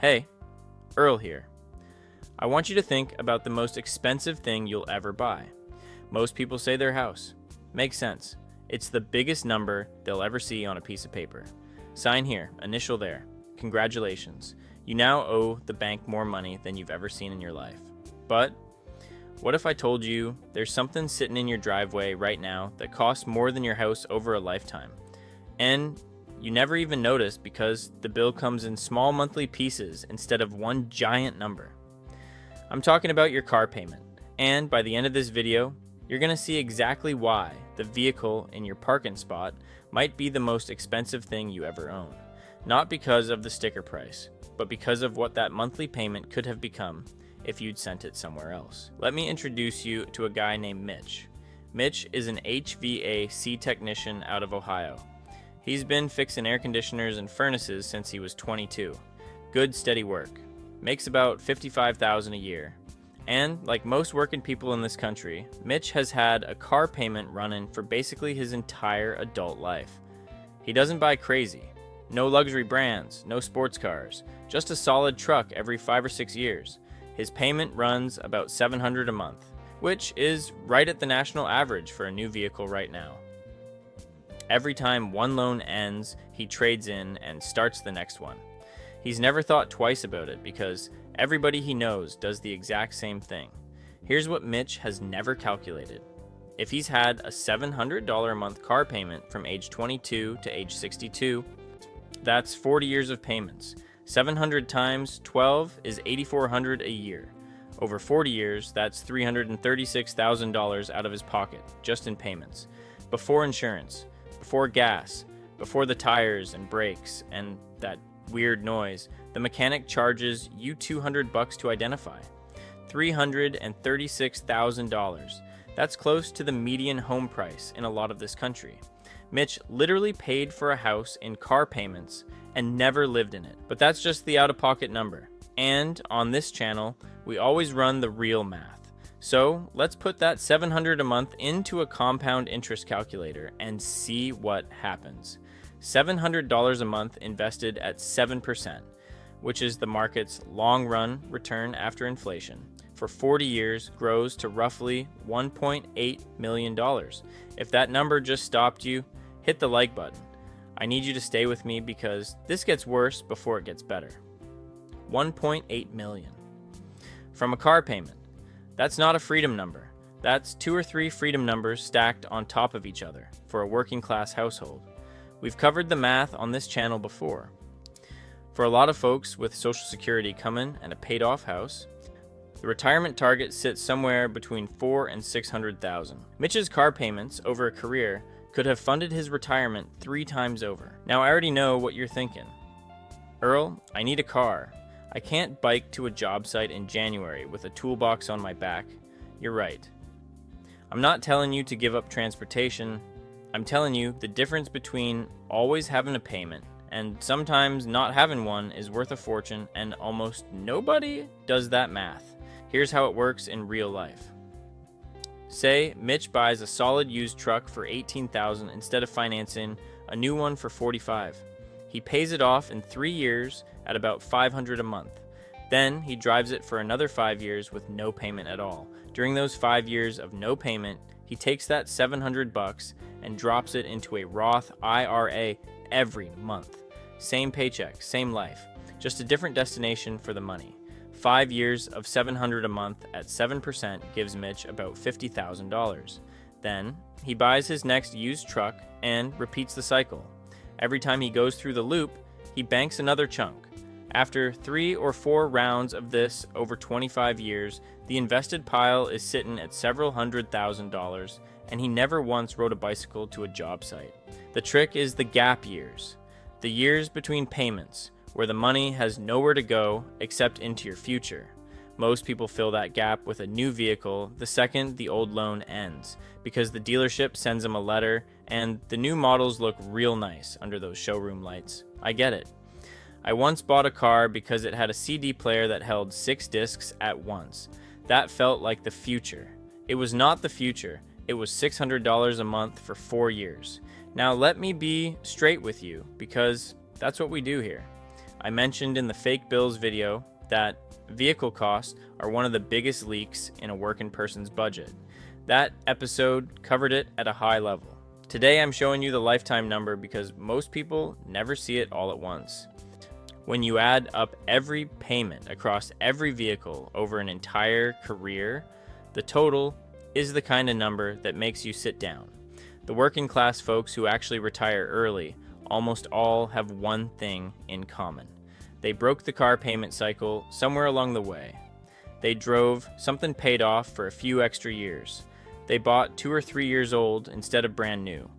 Hey, Earl here. I want you to think about the most expensive thing you'll ever buy. Most people say their house. Makes sense. It's the biggest number they'll ever see on a piece of paper. Sign here, initial there. Congratulations. You now owe the bank more money than you've ever seen in your life. But what if I told you there's something sitting in your driveway right now that costs more than your house over a lifetime? And you never even notice because the bill comes in small monthly pieces instead of one giant number. I'm talking about your car payment. And by the end of this video, you're going to see exactly why the vehicle in your parking spot might be the most expensive thing you ever own. Not because of the sticker price, but because of what that monthly payment could have become if you'd sent it somewhere else. Let me introduce you to a guy named Mitch. Mitch is an HVAC technician out of Ohio. He's been fixing air conditioners and furnaces since he was 22. Good, steady work. Makes about $55,000 a year. And like most working people in this country, Mitch has had a car payment running for basically his entire adult life. He doesn't buy crazy. No luxury brands, no sports cars, just a solid truck every 5 or 6 years. His payment runs about $700 a month, which is right at the national average for a new vehicle right now. Every time one loan ends, he trades in and starts the next one. He's never thought twice about it because everybody he knows does the exact same thing. Here's what Mitch has never calculated. If he's had a $700 a month car payment from age 22 to age 62, that's 40 years of payments. 700 times 12 is $8,400 a year. Over 40 years, that's $336,000 out of his pocket, just in payments. Before insurance, before gas, before the tires and brakes and that weird noise, the mechanic charges you $200 to identify. $336,000. That's close to the median home price in a lot of this country. Mitch literally paid for a house in car payments and never lived in it. But that's just the out-of-pocket number. And on this channel, we always run the real math. So let's put that $700 a month into a compound interest calculator and see what happens. $700 a month invested at 7%, which is the market's long-run return after inflation, for 40 years grows to roughly $1.8 million. If that number just stopped you, hit the like button. I need you to stay with me because this gets worse before it gets better. $1.8 million. From a car payment. That's not a freedom number. That's 2 or 3 freedom numbers stacked on top of each other for a working class household. We've covered the math on this channel before. For a lot of folks with Social Security coming and a paid off house, the retirement target sits somewhere between $400,000 and $600,000. Mitch's car payments over a career could have funded his retirement 3 times over. Now I already know what you're thinking. Earl, I need a car. I can't bike to a job site in January with a toolbox on my back. You're right. I'm not telling you to give up transportation. I'm telling you the difference between always having a payment and sometimes not having one is worth a fortune, and almost nobody does that math. Here's how it works in real life. Say Mitch buys a solid used truck for $18,000 instead of financing a new one for $45,000. He pays it off in 3 years at about $500 a month. Then he drives it for another 5 years with no payment at all. During those 5 years of no payment, he takes that $700 and drops it into a Roth IRA every month. Same paycheck, same life, just a different destination for the money. 5 years of $700 a month at 7% gives Mitch about $50,000. Then he buys his next used truck and repeats the cycle. Every time he goes through the loop, he banks another chunk. After 3 or 4 rounds of this over 25 years, the invested pile is sitting at several $100,000, and he never once rode a bicycle to a job site. The trick is the gap years, the years between payments, where the money has nowhere to go except into your future. Most people fill that gap with a new vehicle the second the old loan ends, because the dealership sends them a letter and the new models look real nice under those showroom lights. I get it. I once bought a car because it had a CD player that held 6 discs at once. That felt like the future. It was not the future. It was $600 a month for 4 years. Now let me be straight with you because that's what we do here. I mentioned in the fake bills video that vehicle costs are one of the biggest leaks in a working person's budget. That episode covered it at a high level. Today I'm showing you the lifetime number because most people never see it all at once. When you add up every payment across every vehicle over an entire career, the total is the kind of number that makes you sit down. The working class folks who actually retire early almost all have one thing in common. They broke the car payment cycle somewhere along the way. They drove something paid off for a few extra years. They bought 2 or 3 years old instead of brand new.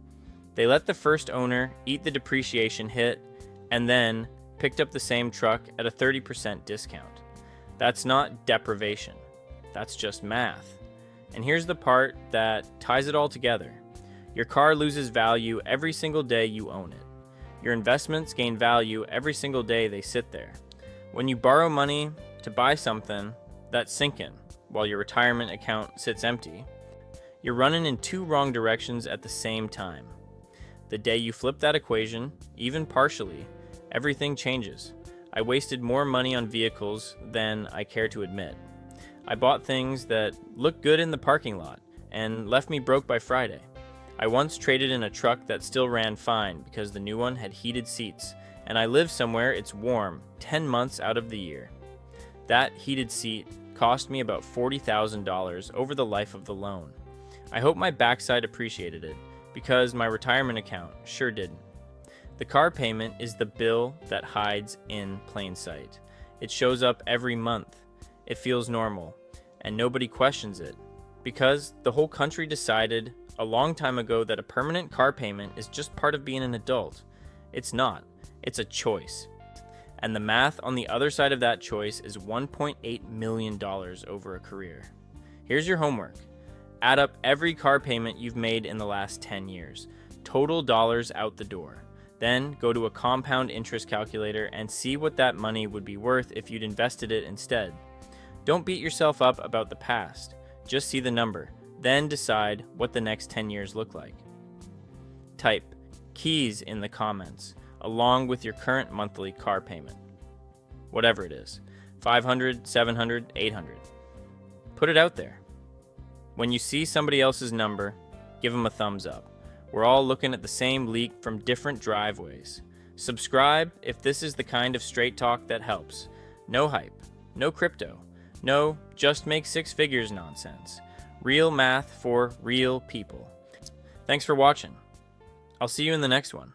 They let the first owner eat the depreciation hit and then picked up the same truck at a 30% discount. That's not deprivation. That's just math. And here's the part that ties it all together. Your car loses value every single day you own it. Your investments gain value every single day they sit there. When you borrow money to buy something that's sinking while your retirement account sits empty, you're running in 2 wrong directions at the same time. The day you flip that equation, even partially, everything changes. I wasted more money on vehicles than I care to admit. I bought things that looked good in the parking lot and left me broke by Friday. I once traded in a truck that still ran fine because the new one had heated seats, and I live somewhere it's warm 10 months out of the year. That heated seat cost me about $40,000 over the life of the loan. I hope my backside appreciated it, because my retirement account sure didn't. The car payment is the bill that hides in plain sight. It shows up every month. It feels normal, and nobody questions it, because the whole country decided a long time ago that a permanent car payment is just part of being an adult. It's not. It's a choice. And the math on the other side of that choice is $1.8 million over a career. Here's your homework. Add up every car payment you've made in the last 10 years. Total dollars out the door. Then go to a compound interest calculator and see what that money would be worth if you'd invested it instead. Don't beat yourself up about the past. Just see the number. Then decide what the next 10 years look like. Type keys in the comments, along with your current monthly car payment. Whatever it is, 500, 700, 800. Put it out there. When you see somebody else's number, give them a thumbs up. We're all looking at the same leak from different driveways. Subscribe if this is the kind of straight talk that helps. No hype, no crypto, no just make 6 figures nonsense. Real math for real people. Thanks for watching. I'll see you in the next one.